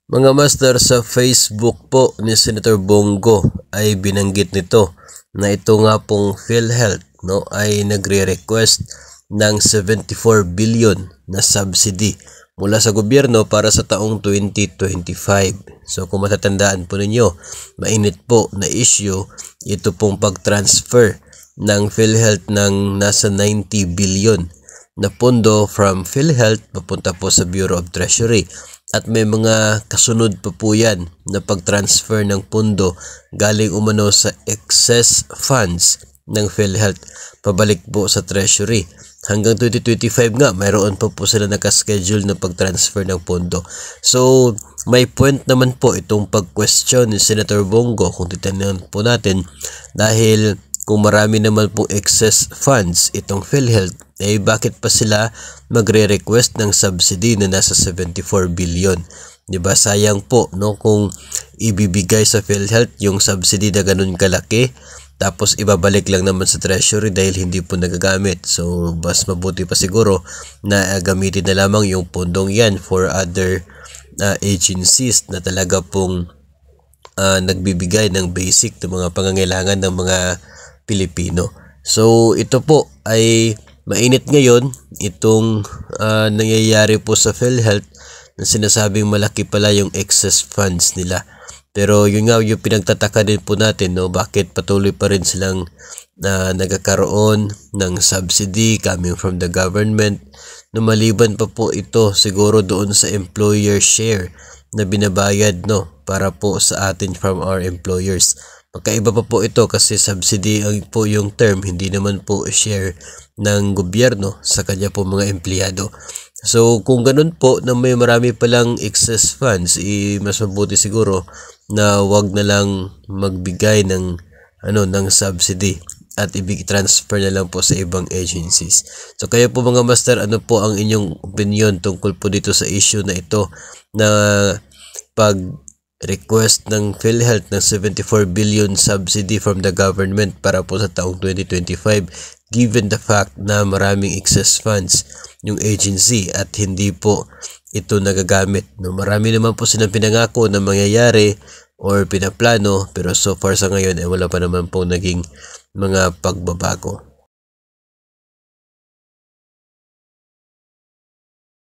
Mga master, sa Facebook po ni Senator Bongo ay binanggit nito na ito nga pong PhilHealth ay nagre-request ng 74 billion na subsidy mula sa gobyerno para sa taong 2025. So kung matatandaan po ninyo, mainit po na issue ito pong pag-transfer ng PhilHealth ng nasa 90 billion na pondo from PhilHealth papunta po sa Bureau of Treasury. At may mga kasunod pa po yan na pag-transfer ng pondo galing umano sa excess funds ng PhilHealth pabalik po sa Treasury. Hanggang 2025 nga, mayroon pa po sila nakaschedule na pag-transfer ng pondo. So, may point naman po itong pag-question ni Senator Bongo kung titignan po natin, dahil kung marami naman pong excess funds itong PhilHealth, bakit pa sila magre-request ng subsidy na nasa 74 billion? Diba? Sayang po kung ibibigay sa PhilHealth yung subsidy na ganun kalaki, tapos ibabalik lang naman sa Treasury dahil hindi po nagagamit. So, mas mabuti pa siguro na gamitin na lamang yung pondong yan for other agencies na talaga pong nagbibigay ng basic na mga pangangailangan ng mga Pilipino. So, ito po ay mainit ngayon itong nangyayari po sa PhilHealth na sinasabing malaki pala yung excess funds nila. Pero yun nga yung pinagtataka din po natin, bakit patuloy pa rin silang nagkakaroon ng subsidy coming from the government. Maliban pa po ito siguro doon sa employer share na binabayad para po sa atin from our employers. Magkaiba pa po ito kasi subsidy po yung term, hindi naman po share ng gobyerno sa kanya po mga empleyado. So kung ganun po na may marami palang excess funds, mas mabuti siguro na wag na lang magbigay ng subsidy at transfer na lang po sa ibang agencies. So kayo po mga master, ano po ang inyong opinion tungkol po dito sa issue na ito na request ng PhilHealth ng 74 billion subsidy from the government para po sa taong 2025, given the fact na maraming excess funds yung agency at hindi po ito nagagamit. Marami naman po silang pinangako na mangyayari or pinaplano, pero so far sa ngayon ay wala pa naman po naging mga pagbabago.